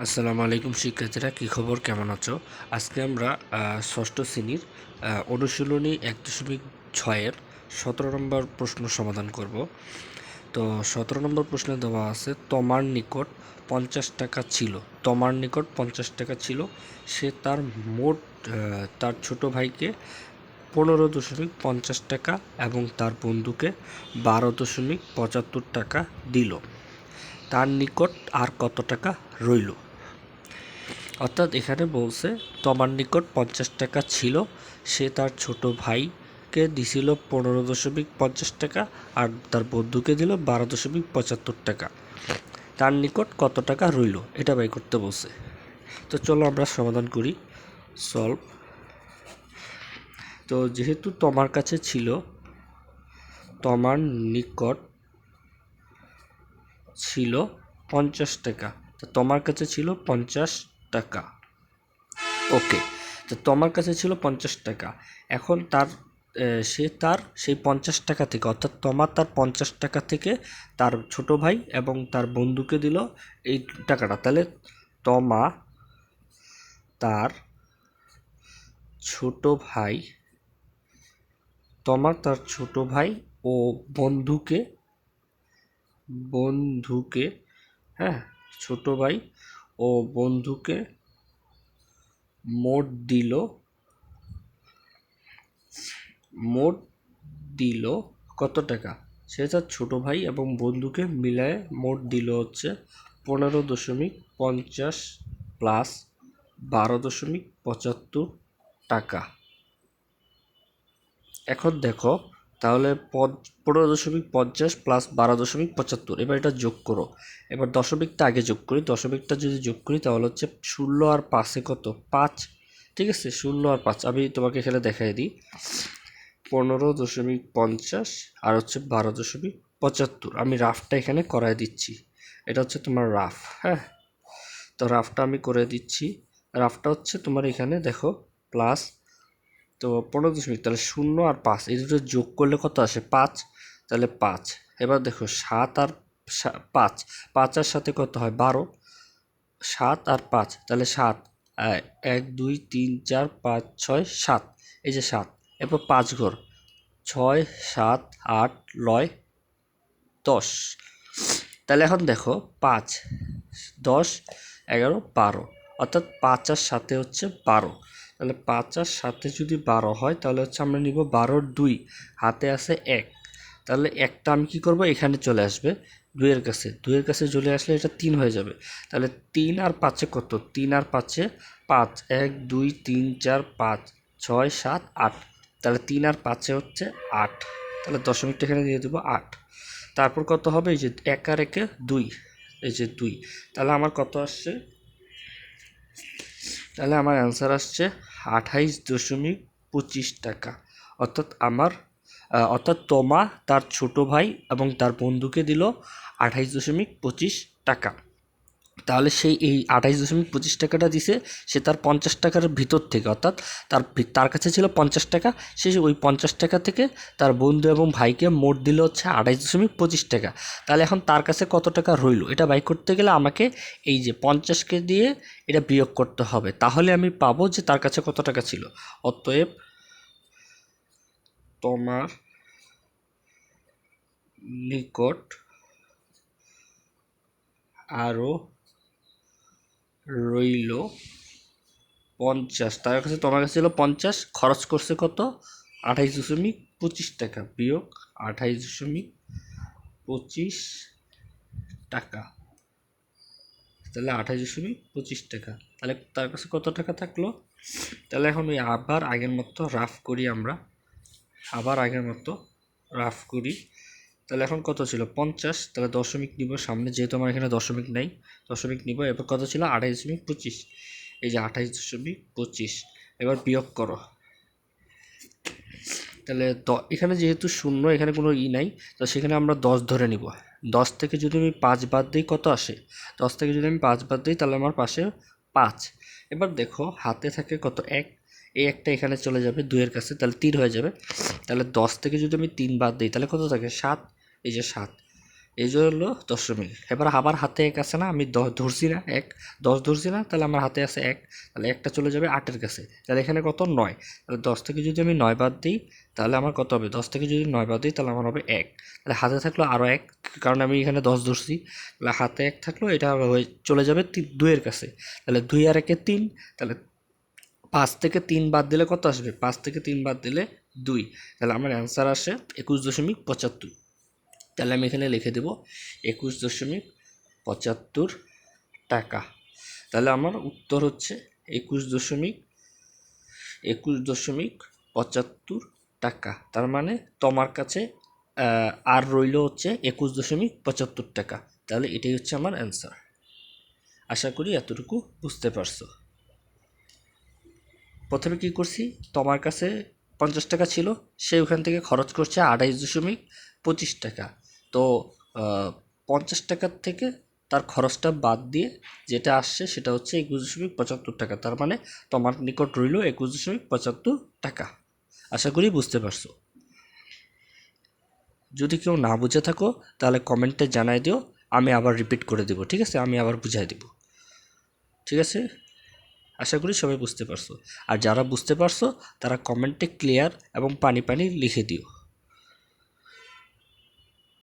আসসালামু আলাইকুম শিক্ষার্থীরা, কী খবর, কেমন আছো? আজকে আমরা ষষ্ঠ শ্রেণীর অনুশীলনী 1.6-এর 17 নম্বর প্রশ্ন সমাধান করব। তো 17 নম্বর প্রশ্নে দেওয়া আছে, তোমার নিকট 50 টাকা ছিল। তোমার নিকট 50 টাকা ছিল, সে তার মোট তার ছোট ভাইকে 15.50 টাকা এবং তার বন্ধুকে 12.75 টাকা দিল। তার নিকট আর কত টাকা রইল? অর্থাৎ এখানে বলছে তোমার নিকট 50 টাকা ছিল, সে তার ছোট ভাইকে দিছিল 15.50 টাকা আর তার বন্ধুকে দিল 12.75 টাকা। তার নিকট কত টাকা রইল এটা বাই করতে বলছে। তো চলো আমরা সমাধান করি। সলভ। তো যেহেতু তোমার কাছে ছিল, তোমার নিকট ছিল 50 টাকা, তো তোমার কাছে ছিল 50 টাকা। ওকে, তো তোমার কাছে ছিল 50 টাকা। এখন সে তার সেই 50 টাকা থেকে, অর্থাৎ তোমার তার 50 টাকা থেকে তার ছোট ভাই এবং তার বন্ধুকে দিল এই টাকাটা। তাহলে তোমা তার ছোট ভাই ও বন্ধুকে হ্যাঁ, ছোট ভাই ও বন্ধুকে মোট দিল কত টাকা? সে তার ছোট ভাই এবং বন্ধুকে মিলায় মোট দিল হচ্ছে 15.50 প্লাস 12.75 টাকা। এখন দেখো, তাহলে 15.50 প্লাস 12.75, এবার এটা যোগ করো। এবার দশমিকটা আগে যোগ করি। দশমিকটা যদি যোগ করি তাহলে হচ্ছে 16 আর 5-এ কত? 5। ঠিক আছে, 16 আর 5 আমি তোমাকে এখানে দেখাই দিই। 15.50 আর হচ্ছে 12.75। আমি রাফটা এখানে করাই দিচ্ছি। এটা হচ্ছে তোমার রাফ। হ্যাঁ, তো রাফটা আমি করে দিচ্ছি। রাফটা হচ্ছে তোমার এখানে দেখো প্লাস, তো 15 তাহলে 0 আর 5 এই দুটো যোগ করলে কত আসে? 5। তাহলে 5। এবার দেখো 7 আর 5, 5 আর সাথে কত হয়? 12। 7 আর 5 তাহলে 7, 1 2 3 4 5 6 7, এই যে 7। এরপর 5 ঘর, 6 7 8 9 10। তাহলে এখন দেখো 5 10 11 12, অর্থাৎ 5 আর সাথে হচ্ছে 12। তাহলে 5 আর সাথে যদি 12 হয় তাহলে হচ্ছে আমরা নিব 12 2, হাতে আছে 1। তাহলে একটা আমি কি করব, এখানে চলে আসবে 2-এর কাছে চলে আসলে এটা 3 হয়ে যাবে। তাহলে 3 আর 5-এ কত? 3 আর 5-এ 5, 1 2 3 4 5 6 7 8। তাহলে 3 আর 5-এ হচ্ছে 8। তাহলে দশমিকটা এখানে দিয়ে দেবো 8। তারপর কত হবে? এই যে 1 আর 1-এ 2, এই যে 2। তাহলে আমার কত আসছে? তাহলে আমার অ্যান্সার আসছে 28.25 টাকা। অর্থাৎ তোমা তার ছোট ভাই এবং তার বন্ধুকে দিল 28.25 টাকা। তাহলে সেই এই 28.25 টাকাটা দিছে সে তার 50 টাকার ভিতর থেকে, অর্থাৎ তার কাছে ছিল 50 টাকা, সে ওই 50 টাকা থেকে তার বন্ধু এবং ভাইকে মোট দিল হচ্ছে 28.25 টাকা। তাহলে এখন তার কাছে কত টাকা রইল এটা বাই করতে গেলে আমাকে এই যে 50কে দিয়ে এটা বিয়োগ করতে হবে, তাহলে আমি পাবো যে তার কাছে কত টাকা ছিল। অতএব তোমার নিকট আরও রইল 50। তার কাছে, তোমার কাছে ছিল 50, খরচ করছে কত? 28.25 টাকা বিয়োগ 28.25 টাকা। তাহলে 28.25 টাকা। তাহলে তার কাছে কত টাকা থাকলো? তাহলে এখন ওই আবার আগের মতো রাফ করি আমরা। তাহলে এখন কত ছিল? 50। তাহলে দশমিক নিব সামনে, যেহেতু আমার এখানে দশমিক নাই, দশমিক নিব। এবার কত ছিল? 28.25। এই যে 28.25। এবার বিয়োগ করো। তাহলে এখানে যেহেতু শূন্য, এখানে কোনো নাই, তো সেখানে আমরা 10 ধরে নিব। 10 থেকে যদি আমি 5 বাদ দিই কত আসে? 10 থেকে যদি আমি 5 বাদ দিই তাহলে আমার পাশে 5। এবার দেখো হাতে থাকে কত? 1। এই একটা এখানে চলে যাবে 2-এর কাছে, তাহলে 3 হয়ে যাবে। তাহলে 10 থেকে যদি আমি 3 বাদ দিই তাহলে কত থাকে? 7। এই যে 7। এই যে হলো দশমিক। এবার আবার হাতে এক আছে না, আমি ধরছি না এক, 10 ধরছি না, তাহলে আমার হাতে আছে এক, তাহলে একটা চলে যাবে 8-এর কাছে, তাহলে এখানে কত 9, তাহলে 10 থেকে যদি আমি 9 বাদ দিই তাহলে আমার কত হবে, 10 থেকে যদি 9 বাদ দিই তাহলে আমার হবে এক, তাহলে হাতে থাকলো আরও এক, কারণ আমি এখানে 10 ধরছি, তাহলে হাতে এক থাকলো, এটা চলে যাবে 2-এর কাছে, তাহলে 2 আর 1-এ 3, তাহলে 5 থেকে 3 বাদ দিলে কত আসবে, 5 থেকে 3 বাদ দিলে 2, তাহলে আমার অ্যান্সার আসে 21.75। তাহলে আমি এখানে লিখে দেব 21.75 টাকা। তাহলে আমার উত্তর হচ্ছে 21.75 টাকা। তার মানে তোমার কাছে আর রইল হচ্ছে 21.75 টাকা। তাহলে এটাই হচ্ছে আমার অ্যান্সার। আশা করি এতটুকু বুঝতে পারছো। প্রথমে কি করছি, তোমার কাছে 50 টাকা ছিল, সে ওখান থেকে খরচ করছে 28.25 টাকা। তো 50 টাকার থেকে তার খরচটা বাদ দিয়ে যেটা আসছে সেটা হচ্ছে 21.75 টাকা। তার মানে তোমার নিকট রইল 21.75 টাকা। আশা করি বুঝতে পারছো। যদি কেউ না বুঝে থাকো তাহলে কমেন্টে জানাই দিও, আমি আবার রিপিট করে দেবো, ঠিক আছে, আমি আবার বুঝাই দেবো, ঠিক আছে। আশা করি সবাই বুঝতে পারছো। আর যারা বুঝতে পারছো তারা কমেন্টে ক্লিয়ার এবং পানি পানি লিখে দিও।